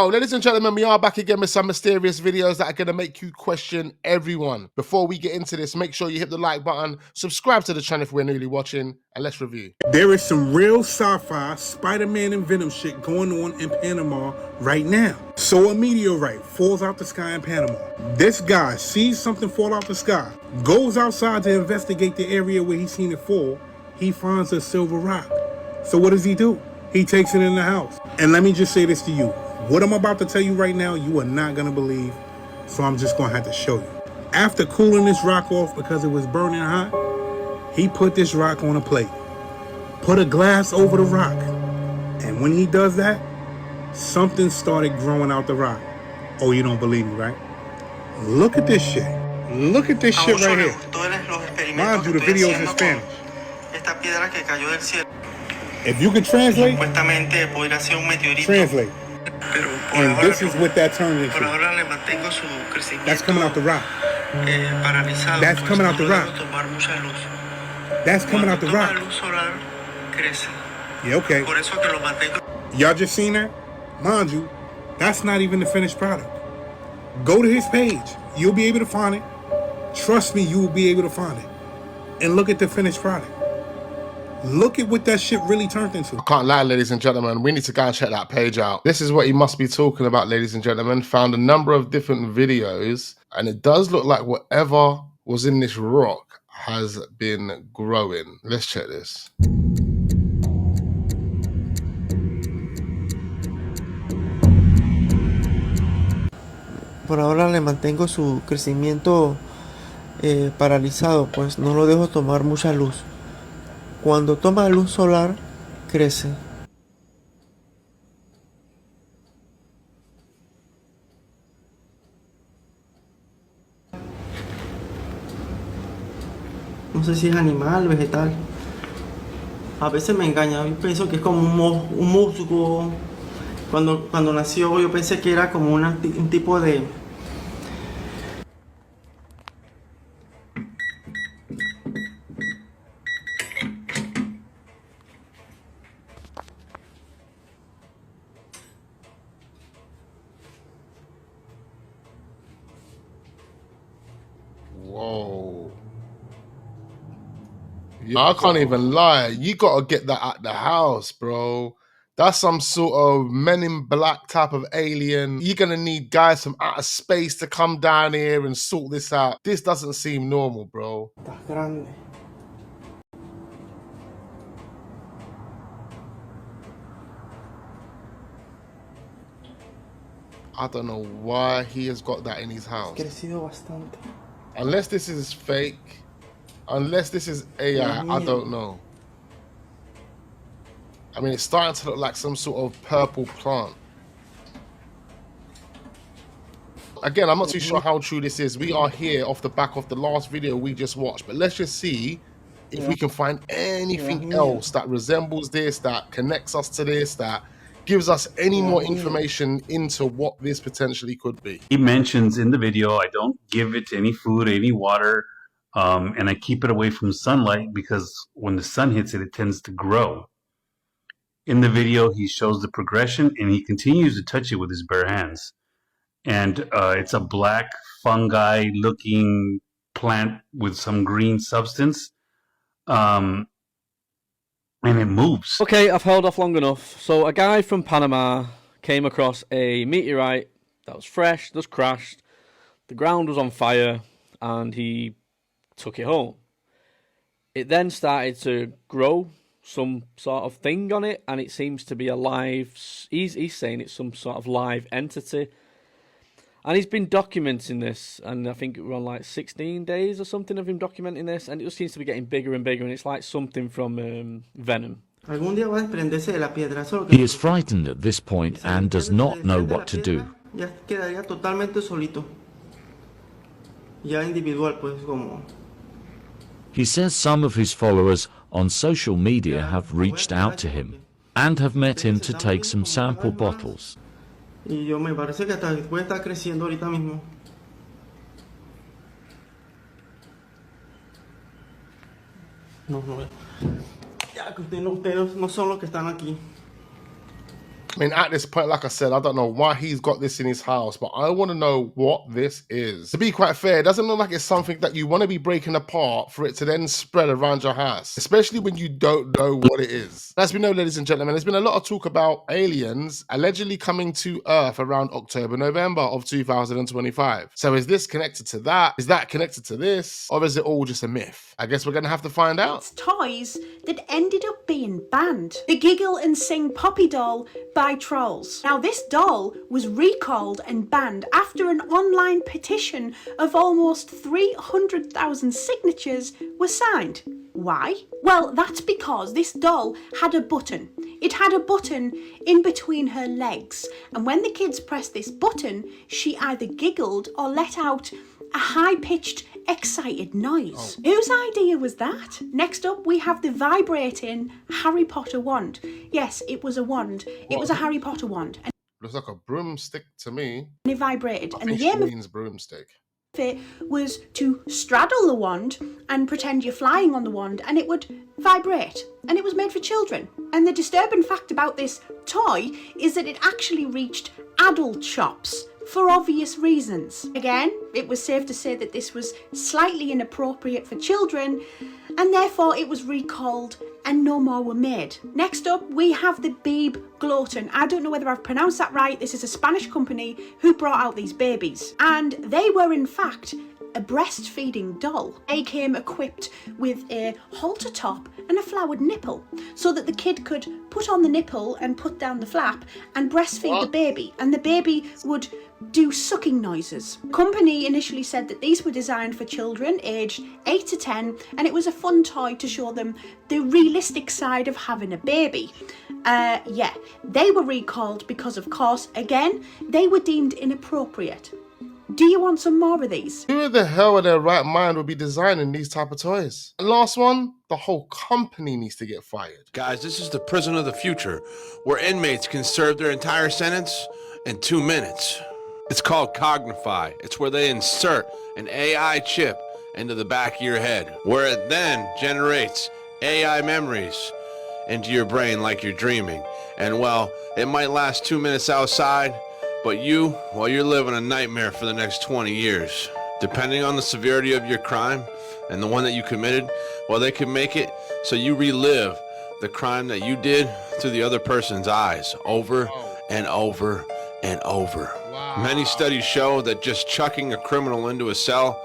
Oh, ladies and gentlemen, we are back again with some mysterious videos that are going to make you question everyone. Before we get into this, make sure you hit the like button, subscribe to the channel if we're newly watching, and let's review. There is some real sci-fi Spider-Man and Venom shit going on in Panama right now. So a meteorite falls out the sky in Panama. This guy sees something fall out the sky, goes outside to investigate the area where he's seen it fall. He finds a silver rock. So what does he do? He takes it in the house. And let me just say this to you. What I'm about to tell you right now, you are not gonna believe. So I'm just gonna have to show you. After cooling this rock off because it was burning hot, he put this rock on a plate. Put a glass over the rock. And when he does that, something started growing out the rock. Oh, you don't believe me, right? Look at this shit. Look at this shit right here. Mind you, the video is in Spanish. If you can translate, translate. And this is what that turned into. That's coming out the rock. That's coming out the rock. That's coming out the rock. Yeah, okay. Y'all just seen that? Mind you, that's not even the finished product. Go to his page. You'll be able to find it. Trust me, you will be able to find it. And look at the finished product. Look at what that shit really turned into. I can't lie, ladies and gentlemen, we need to go and check that page out. This is what he must be talking about, ladies and gentlemen. Found a number of different videos, and it does look like whatever was in this rock has been growing. Let's check this. Por ahora le mantengo su crecimiento paralizado, pues no lo dejo tomar mucha luz. Cuando toma luz solar, crece. No sé si es animal, vegetal. A veces me engaña, yo pienso que es como un musgo. Cuando nació yo pensé que era como un tipo de... Whoa. Yeah, I can't even lie. You gotta get that at the house, bro. That's some sort of Men in Black type of alien. You're gonna need guys from outer space to come down here and sort this out. This doesn't seem normal, bro. Está grande. I don't know why he has got that in his house. Crecido bastante. Unless this is fake, unless this is AI, I don't know. I mean, it's starting to look like some sort of purple plant. Again, I'm not too sure how true this is. We are here off the back of the last video we just watched, but let's just see if we can find anything else that resembles this, that connects us to this, that gives us any more information into what this potentially could be. He mentions in the video, I don't give it any food, any water, and I keep it away from sunlight because when the sun hits it, it tends to grow. In the video, he shows the progression and he continues to touch it with his bare hands. And it's a black fungi-looking plant with some green substance. And it moves. Okay, I've held off long enough. So a guy from Panama came across a meteorite that was fresh, just crashed. The ground was on fire and he took it home. It then started to grow some sort of thing on it, and it seems to be a live, he's saying it's some sort of live entity. And he's been documenting this, and I think we're on like 16 days or something of him documenting this, and it just seems to be getting bigger and bigger, and it's like something from Venom. He is frightened at this point and does not know what to do. He says some of his followers on social media have reached out to him and have met him to take some sample bottles. Y me parece que hasta puede estar creciendo ahorita mismo. No. Ya que ustedes no son los que están aquí. I mean, at this point, like I said, I don't know why he's got this in his house, but I want to know what this is. To be quite fair, it doesn't look like it's something that you want to be breaking apart for it to then spread around your house, especially when you don't know what it is. As we know, ladies and gentlemen, there's been a lot of talk about aliens allegedly coming to Earth around October, November of 2025. So is this connected to that? Is that connected to this? Or is it all just a myth? I guess we're going to have to find out. It's toys that ended up being banned. The Giggle and Sing Poppy doll by Trolls. Now, this doll was recalled and banned after an online petition of almost 300,000 signatures was signed. Why? Well, that's because this doll had a button. It had a button in between her legs, and when the kids pressed this button, she either giggled or let out a high-pitched, excited noise. Whose idea was that? Next up, we have the vibrating Harry Potter wand. Yes, it was a wand. It was a Harry Potter wand. And Looks like a broomstick to me. it vibrated. I And think the she aim of means broomstick. it was to straddle the wand and pretend you're flying on the wand, and it would vibrate. And it was made for children. And the disturbing fact about this toy is that it actually reached adult shops for obvious reasons. Again, it was safe to say that this was slightly inappropriate for children, and therefore it was recalled and no more were made. Next up, we have the Beeb Glowton. I don't know whether I've pronounced that right. This is a Spanish company who brought out these babies, and they were in fact a breastfeeding doll. They came equipped with a halter top and a flowered nipple, so that the kid could put on the nipple and put down the flap and breastfeed the baby, and the baby would do sucking noises. Company initially said that these were designed for children aged 8 to 10, and it was a fun toy to show them the realistic side of having a baby. Yeah, they were recalled because, of course, again, they were deemed inappropriate. Do you want some more of these? Who the hell in their right mind would be designing these type of toys? And last one, the whole company needs to get fired. Guys, this is the prison of the future, where inmates can serve their entire sentence in 2 minutes. It's called Cognify. It's where they insert an AI chip into the back of your head, where it then generates AI memories into your brain like you're dreaming. And well, it might last 2 minutes outside, but you're living a nightmare for the next 20 years. Depending on the severity of your crime and the one that you committed, well, they can make it so you relive the crime that you did through the other person's eyes over and over and over. Many studies show that just chucking a criminal into a cell,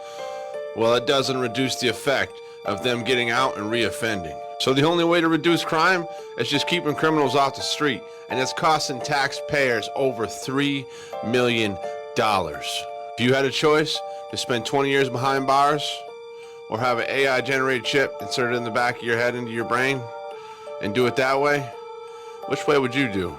well, it doesn't reduce the effect of them getting out and reoffending. So the only way to reduce crime is just keeping criminals off the street, and it's costing taxpayers over $3 million. If you had a choice to spend 20 years behind bars or have an AI-generated chip inserted in the back of your head into your brain and do it that way, which way would you do?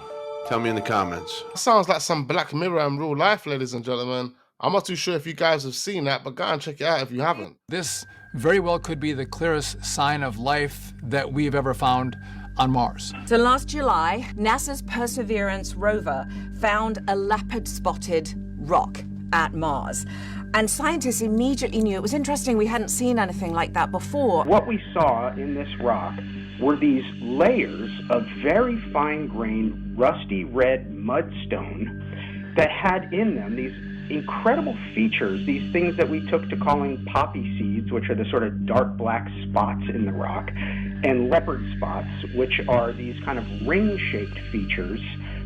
Tell me in the comments. Sounds like some Black Mirror in real life, ladies and gentlemen. I'm not too sure if you guys have seen that, but go and check it out if you haven't. This very well could be the clearest sign of life that we've ever found on Mars. So last July, NASA's Perseverance rover found a leopard-spotted rock at Mars. And scientists immediately knew. It was interesting, we hadn't seen anything like that before. What we saw in this rock were these layers of very fine-grained, rusty red mudstone that had in them these incredible features, these things that we took to calling poppy seeds, which are the sort of dark black spots in the rock, and leopard spots, which are these kind of ring-shaped features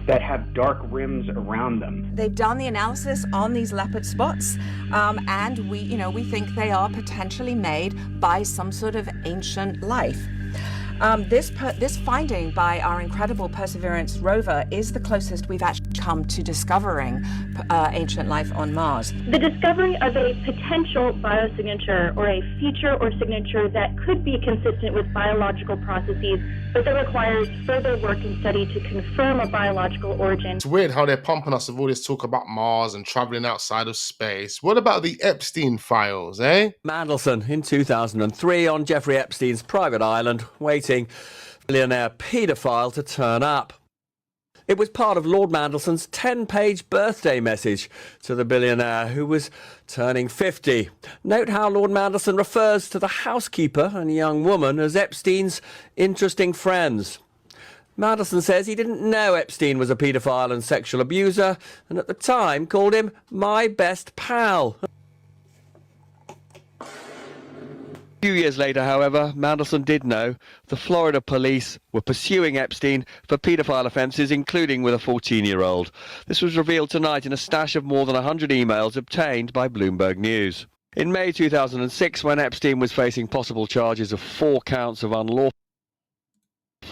that have dark rims around them. They've done the analysis on these leopard spots, and we think they are potentially made by some sort of ancient life. This finding by our incredible Perseverance rover is the closest we've actually come to discovering ancient life on Mars. The discovery of a potential biosignature or a feature or signature that could be consistent with biological processes, but that requires further work and study to confirm a biological origin. It's weird how they're pumping us with all this talk about Mars and traveling outside of space. What about the Epstein files, eh? Mandelson in 2003 on Jeffrey Epstein's private island, waiting for billionaire paedophile to turn up. It was part of Lord Mandelson's 10-page birthday message to the billionaire who was turning 50. Note how Lord Mandelson refers to the housekeeper and young woman as Epstein's interesting friends. Mandelson says he didn't know Epstein was a paedophile and sexual abuser, and at the time called him my best pal. A few years later, however, Mandelson did know the Florida police were pursuing Epstein for paedophile offences, including with a 14-year-old. This was revealed tonight in a stash of more than 100 emails obtained by Bloomberg News. In May 2006, when Epstein was facing possible charges of 4 counts of unlawful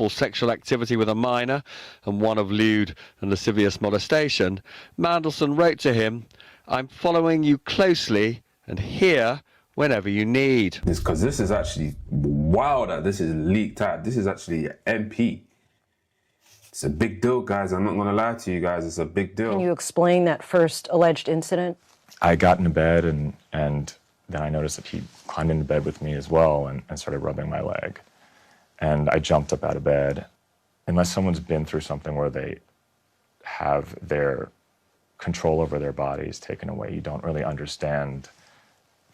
sexual activity with a minor and 1 of lewd and lascivious molestation, Mandelson wrote to him, "I'm following you closely and here whenever you need." It's because this is actually wow that this is leaked out. This is actually MP. It's a big deal, guys. I'm not going to lie to you guys. It's a big deal. Can you explain that first alleged incident? I got into bed and then I noticed that he climbed into bed with me as well and started rubbing my leg. And I jumped up out of bed. Unless someone's been through something where they have their control over their bodies taken away, you don't really understand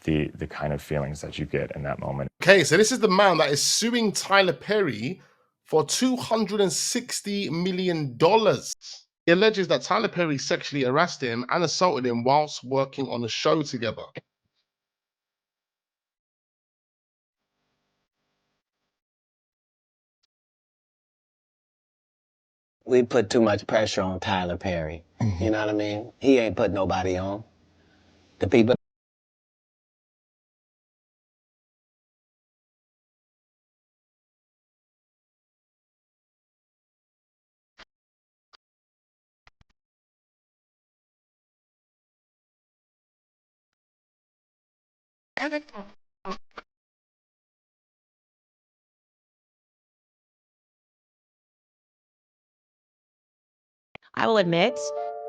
the kind of feelings that you get in that moment. Okay, so this is the man that is suing Tyler Perry for $260 million. He alleges that Tyler Perry sexually harassed him and assaulted him whilst working on a show together. We put too much pressure on Tyler Perry. You know what I mean? He ain't put nobody on. The people. I will admit,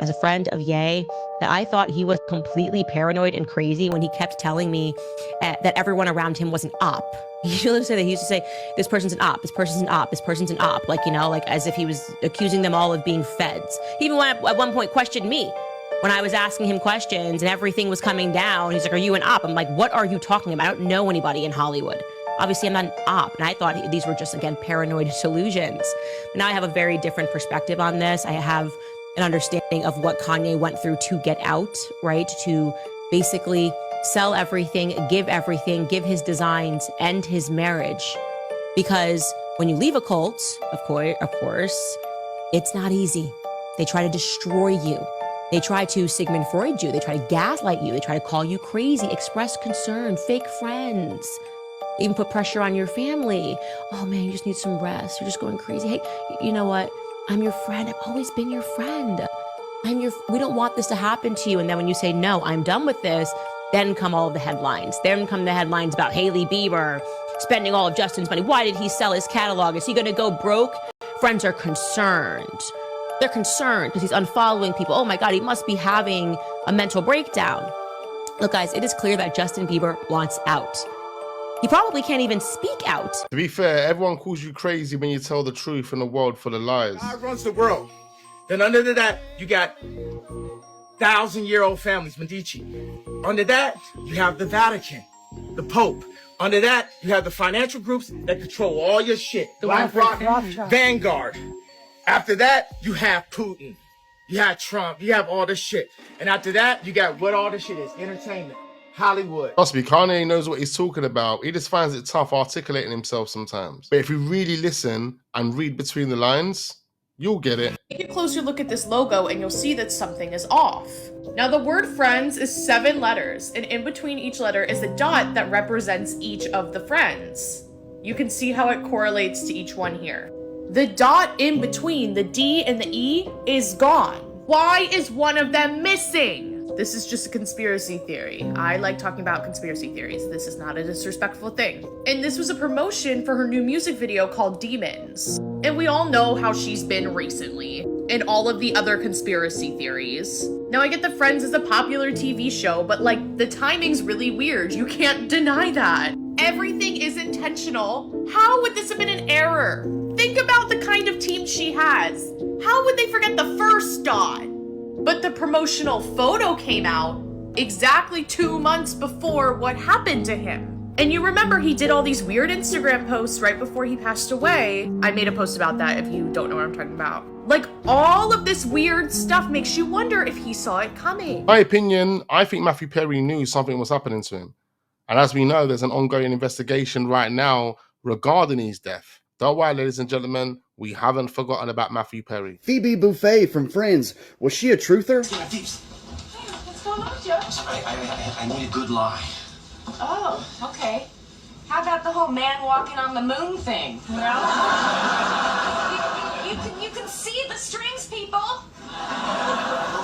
as a friend of Ye, that I thought he was completely paranoid and crazy when he kept telling me that everyone around him was an op. He used to say, this person's an op, this person's an op, this person's an op. Like, you know, like as if he was accusing them all of being feds. He even at one point questioned me when I was asking him questions and everything was coming down. He's like, are you an op? I'm like, what are you talking about? I don't know anybody in Hollywood. Obviously, I'm not an op. And I thought these were just, again, paranoid delusions. But now I have a very different perspective on this. I have an understanding of what Kanye went through to get out, right? To basically sell everything, give his designs, end his marriage. Because when you leave a cult, of course, it's not easy. They try to destroy you. They try to Sigmund Freud you. They try to gaslight you. They try to call you crazy, express concern, fake friends. Even put pressure on your family. Oh man, you just need some rest. You're just going crazy. Hey, you know what? I'm your friend. I've always been your friend. We don't want this to happen to you. And then when you say, no, I'm done with this, then come all of the headlines. Then come the headlines about Hailey Bieber spending all of Justin's money. Why did he sell his catalog? Is he going to go broke? Friends are concerned. They're concerned because he's unfollowing people. Oh my God, he must be having a mental breakdown. Look, guys, it is clear that Justin Bieber wants out. He probably can't even speak out. To be fair, everyone calls you crazy when you tell the truth in a world full of lies. God runs the world. Then under that, you got 1,000-year-old families, Medici. Under that, you have the Vatican, the Pope. Under that, you have the financial groups that control all your shit. BlackRock, Vanguard. After that, you have Putin. You have Trump. You have all this shit. And after that, you got what all this shit is. Entertainment. Hollywood. Trust me, Kanye knows what he's talking about. He just finds it tough articulating himself sometimes. But if you really listen and read between the lines, you'll get it. Take a closer look at this logo and you'll see that something is off. Now the word friends is 7 letters, and in between each letter is a dot that represents each of the friends. You can see how it correlates to each one here. The dot in between the D and the E is gone. Why is one of them missing? This is just a conspiracy theory. I like talking about conspiracy theories. This is not a disrespectful thing. And this was a promotion for her new music video called Demons. And we all know how she's been recently and all of the other conspiracy theories. Now I get that Friends is a popular TV show, but like the timing's really weird. You can't deny that. Everything is intentional. How would this have been an error? Think about the kind of team she has. How would they forget the first dot? But the promotional photo came out exactly 2 months before what happened to him. And you remember he did all these weird Instagram posts right before he passed away. I made a post about that if you don't know what I'm talking about. Like, all of this weird stuff makes you wonder if he saw it coming. My opinion, I think Matthew Perry knew something was happening to him. And as we know, there's an ongoing investigation right now regarding his death. Don't worry, ladies and gentlemen, we haven't forgotten about Matthew Perry. Phoebe Buffay from Friends, was she a truther? What's going on, Joe? I need a good lie. Oh, okay. How about the whole man walking on the moon thing? Well, you can see the strings, people.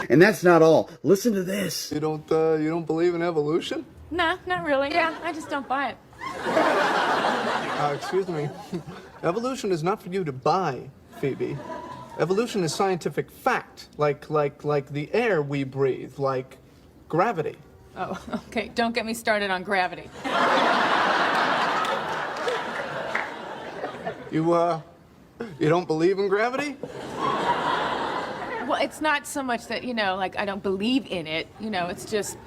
And that's not all. Listen to this. You don't believe in evolution? Nah, not really. Yeah, I just don't buy it. Excuse me. Evolution is not for you to buy, Phoebe. Evolution is scientific fact, like the air we breathe, like gravity. Oh, okay. Don't get me started on gravity. You don't believe in gravity? Well, it's not so much that, like I don't believe in it. It's just,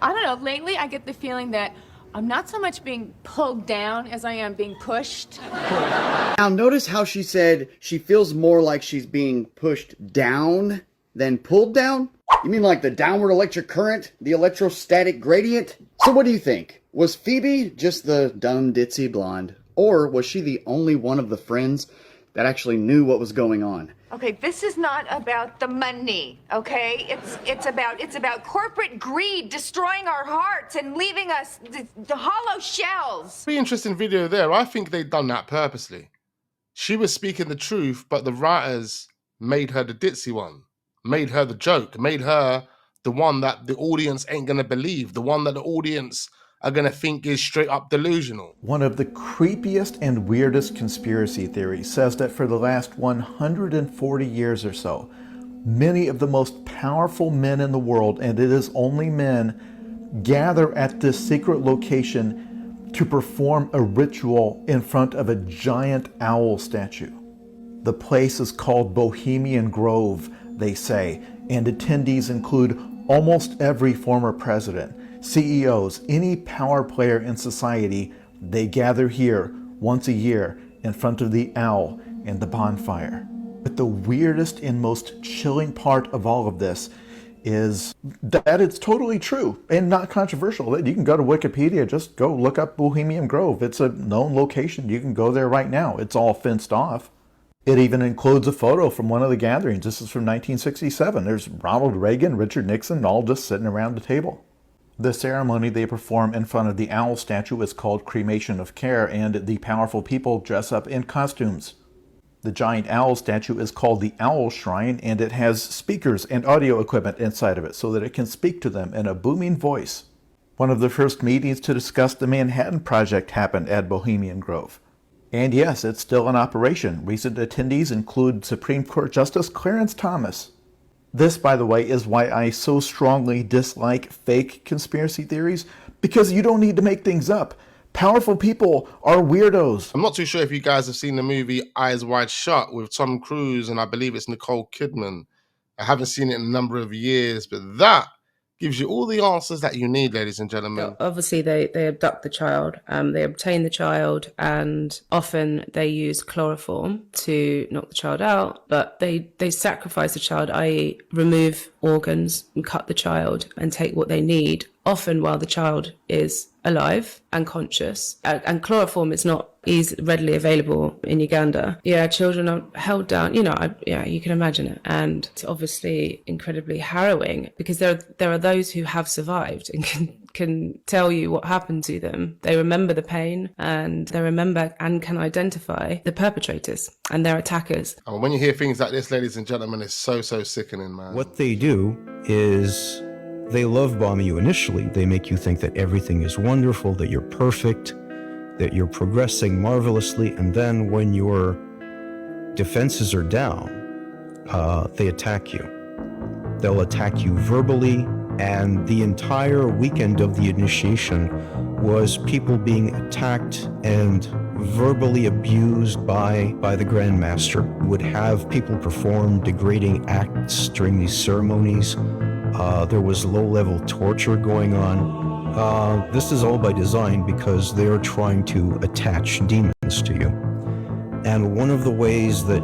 I don't know, lately I get the feeling that I'm not so much being pulled down as I am being pushed. Now notice how she said she feels more like she's being pushed down than pulled down? You mean like the downward electric current, the electrostatic gradient? So what do you think? Was Phoebe just the dumb ditzy blonde? Or was she the only one of the friends that actually knew what was going on? Okay, this is not about the money, okay? It's about corporate greed destroying our hearts and leaving us the hollow shells. Pretty interesting video there. I think they'd done that purposely. She was speaking the truth, but the writers made her the ditzy one, made her the joke, made her the one that the audience ain't gonna believe, the one that the audience are gonna think is straight up delusional. One of the creepiest and weirdest conspiracy theories says that for the last 140 years or so, many of the most powerful men in the world, and it is only men, gather at this secret location to perform a ritual in front of a giant owl statue. The place is called Bohemian Grove, they say, and attendees include almost every former president, CEOs, any power player in society. They gather here once a year in front of the owl and the bonfire. But the weirdest and most chilling part of all of this is that it's totally true and not controversial. You can go to Wikipedia, just go look up Bohemian Grove. It's a known location. You can go there right now. It's all fenced off. It even includes a photo from one of the gatherings. This is from 1967. There's Ronald Reagan, Richard Nixon, all just sitting around the table. The ceremony they perform in front of the owl statue is called Cremation of Care, and the powerful people dress up in costumes. The giant owl statue is called the Owl Shrine, and it has speakers and audio equipment inside of it so that it can speak to them in a booming voice. One of the first meetings to discuss the Manhattan Project happened at Bohemian Grove. And yes, it's still in operation. Recent attendees include Supreme Court Justice Clarence Thomas. This, by the way, is why I so strongly dislike fake conspiracy theories, because you don't need to make things up. Powerful people are weirdos. I'm not too sure if you guys have seen the movie Eyes Wide Shut with Tom Cruise and I believe it's Nicole Kidman. I haven't seen it in a number of years, but that gives you all the answers that you need, ladies and gentlemen. Obviously, they abduct the child, they obtain the child, and often they use chloroform to knock the child out, but they sacrifice the child, i.e. remove organs and cut the child and take what they need, often while the child is alive and conscious. And chloroform is not readily available in Uganda. Yeah, children are held down, you can imagine it. And it's obviously incredibly harrowing because there are those who have survived and can tell you what happened to them. They remember the pain and they remember and can identify the perpetrators and their attackers. And when you hear things like this, ladies and gentlemen, it's so sickening, man. What they do is they love bomb you initially. They make you think that everything is wonderful, that you're perfect, that you're progressing marvelously, and then when your defenses are down, they attack you. They'll attack you verbally, and the entire weekend of the initiation was people being attacked and verbally abused by the Grand Master. Would have people perform degrading acts during these ceremonies. There was low-level torture going on. This is all by design because they are trying to attach demons to you. And one of the ways that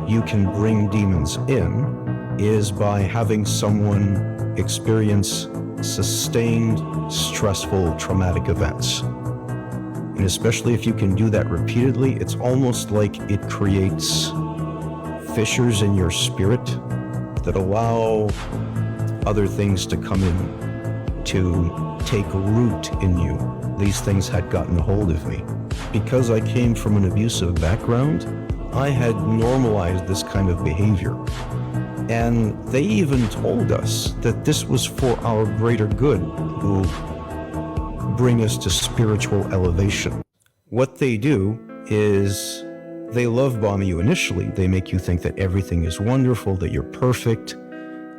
you can bring demons in is by having someone experience sustained, stressful, traumatic events. And especially if you can do that repeatedly, it's almost like it creates fissures in your spirit that allow other things to come in, to take root in you. These things had gotten a hold of me. Because I came from an abusive background, I had normalized this kind of behavior. And they even told us that this was for our greater good, to bring us to spiritual elevation. What they do is they love bomb you initially. They make you think that everything is wonderful, that you're perfect,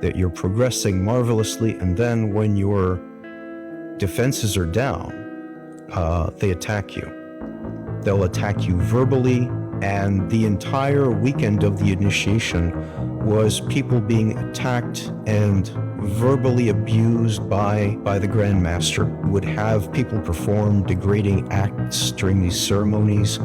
that you're progressing marvelously, and then when your defenses are down, they attack you. They'll attack you verbally, and the entire weekend of the initiation was people being attacked and verbally abused by the Grand Master. Would have people perform degrading acts during these ceremonies.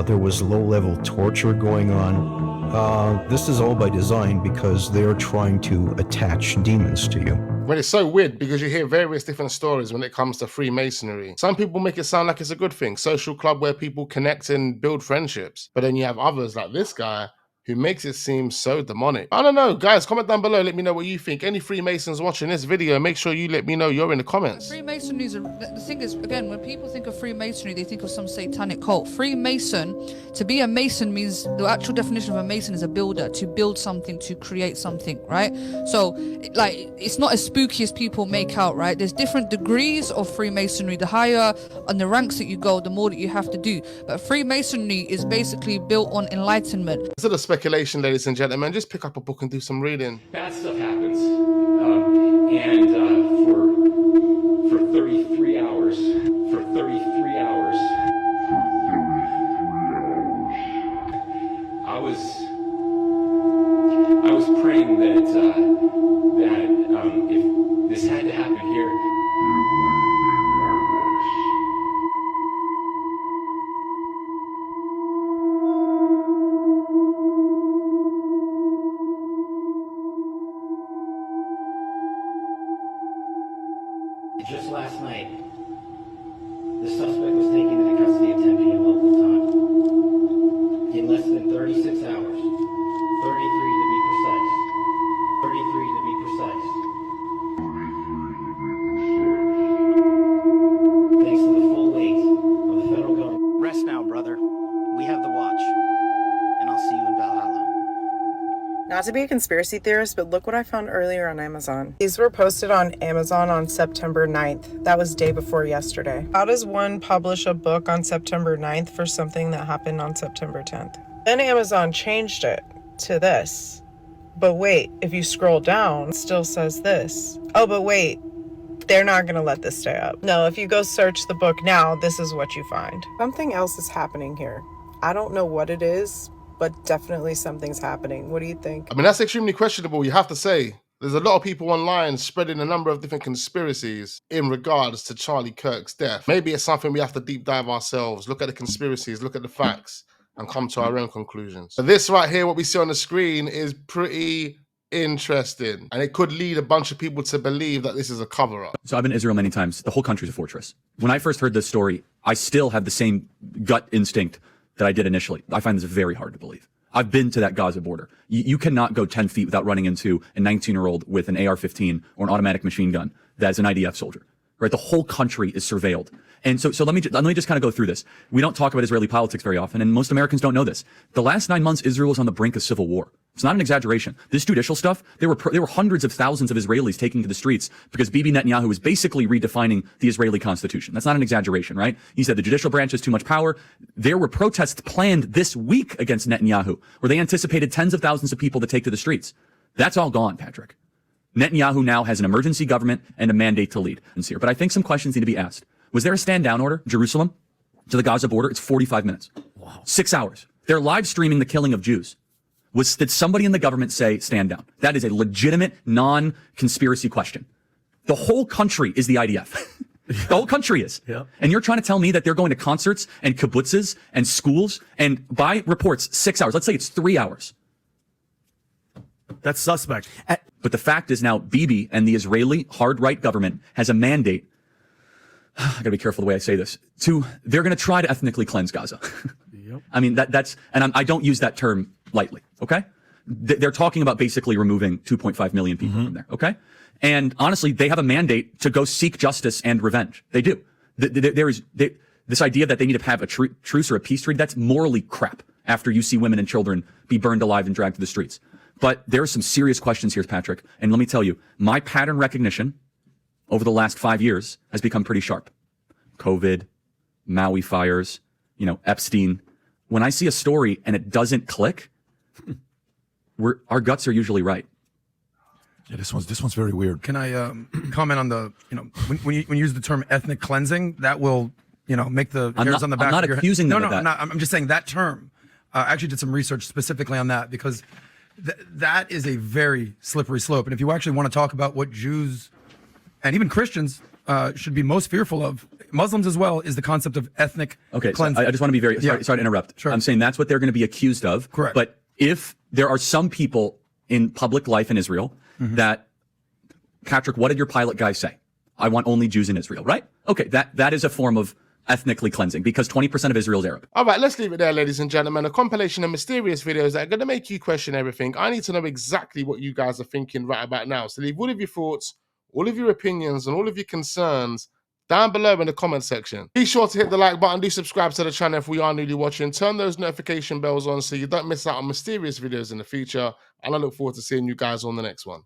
There was low-level torture going on. This is all by design because they're trying to attach demons to you. Well, it's so weird because you hear various different stories when it comes to Freemasonry. Some people make it sound like it's a good thing, social club where people connect and build friendships. But then you have others like this guy who makes it seem so demonic. I don't know, guys, comment down below, let me know what you think. Any Freemasons watching this video, make sure you let me know you're in the comments. Freemasonry is, the thing is, again, when people think of Freemasonry, they think of some satanic cult. Freemason, to be a Mason means, the actual definition of a Mason is a builder, to build something, to create something, right? So, like, it's not as spooky as people make out, right? There's different degrees of Freemasonry. The higher on the ranks that you go, the more that you have to do. But Freemasonry is basically built on enlightenment. Instead of speculation, ladies and gentlemen, just pick up a book and do some reading. Bad stuff happens, and for 33 hours, I was praying that if this had to happen here. Just last night, the suspect was taken into custody at 10 p.m. local time. In less than 36 hours, 33 to be precise. 33 to be precise. Thanks to the full weight of the federal government. Rest now, brother. We have the watch, and I'll see you in Valhalla. Not to be a conspiracy theorist, but look what I found earlier on Amazon. These were posted on Amazon on September 9th. That was day before yesterday. How does one publish a book on September 9th for something that happened on September 10th? Then Amazon changed it to this. But wait, if you scroll down, it still says this. Oh, but wait, they're not gonna let this stay up. No, if you go search the book now, this is what you find. Something else is happening here. I don't know what it is, but definitely something's happening. What do you think? I mean, that's extremely questionable, you have to say. There's a lot of people online spreading a number of different conspiracies in regards to Charlie Kirk's death. Maybe it's something we have to deep dive ourselves, look at the conspiracies, look at the facts, and come to our own conclusions. But this right here, what we see on the screen, is pretty interesting. And it could lead a bunch of people to believe that this is a cover-up. So I've been to Israel many times. The whole country's a fortress. When I first heard this story, I still have the same gut instinct that I did initially. I find this very hard to believe. I've been to that Gaza border. You cannot go 10 feet without running into a 19-year-old with an AR-15 or an automatic machine gun that's an IDF soldier, right? The whole country is surveilled. And so let me just kind of go through this. We don't talk about Israeli politics very often, and most Americans don't know this. The last 9 months, Israel was on the brink of civil war. It's not an exaggeration. This judicial stuff, there were hundreds of thousands of Israelis taking to the streets because Bibi Netanyahu was basically redefining the Israeli constitution. That's not an exaggeration, right? He said the judicial branch has too much power. There were protests planned this week against Netanyahu, where they anticipated tens of thousands of people to take to the streets. That's all gone, Patrick. Netanyahu now has an emergency government and a mandate to lead. But I think some questions need to be asked. Was there a stand-down order, Jerusalem, to the Gaza border? It's 45 minutes. Wow. 6 hours. They're live streaming the killing of Jews. Did somebody in the government say stand down? That is a legitimate, non-conspiracy question. The whole country is the IDF. The whole country is. Yeah. And you're trying to tell me that they're going to concerts and kibbutzes and schools and by reports 6 hours. Let's say it's 3 hours. That's suspect. But the fact is now Bibi and the Israeli hard right government has a mandate. I gotta be careful the way I say this. They're gonna try to ethnically cleanse Gaza. Yep. I mean, I don't use that term lightly, okay? They're talking about basically removing 2.5 million people from there, okay? And honestly, they have a mandate to go seek justice and revenge. They do. This idea that they need to have a truce or a peace treaty, that's morally crap after you see women and children be burned alive and dragged to the streets. But there are some serious questions here, Patrick. And let me tell you, my pattern recognition over the last 5 years has become pretty sharp. COVID, Maui fires, Epstein. When I see a story and it doesn't click, our guts are usually right. Yeah, this one's very weird. Can I comment on the when you use the term ethnic cleansing, that will make the hairs on the back I'm not of your accusing them of that. No, I'm just saying that term. I actually did some research specifically on that because that is a very slippery slope. And if you actually want to talk about what Jews and even Christians should be most fearful of, Muslims as well, is the concept of ethnic cleansing. So I just want to be very sorry to interrupt. Sure. I'm saying that's what they're going to be accused of. Correct. But if there are some people in public life in Israel that, Patrick, what did your pilot guy say? I want only Jews in Israel, right? Okay, that is a form of ethnically cleansing because 20% of Israel is Arab. All right, let's leave it there, ladies and gentlemen. A compilation of mysterious videos that are going to make you question everything. I need to know exactly what you guys are thinking right about now. So leave all of your thoughts, all of your opinions, and all of your concerns down below in the comment section. Be sure to hit the like button. Do subscribe to the channel if we are newly watching. Turn those notification bells on so you don't miss out on mysterious videos in the future. And I look forward to seeing you guys on the next one.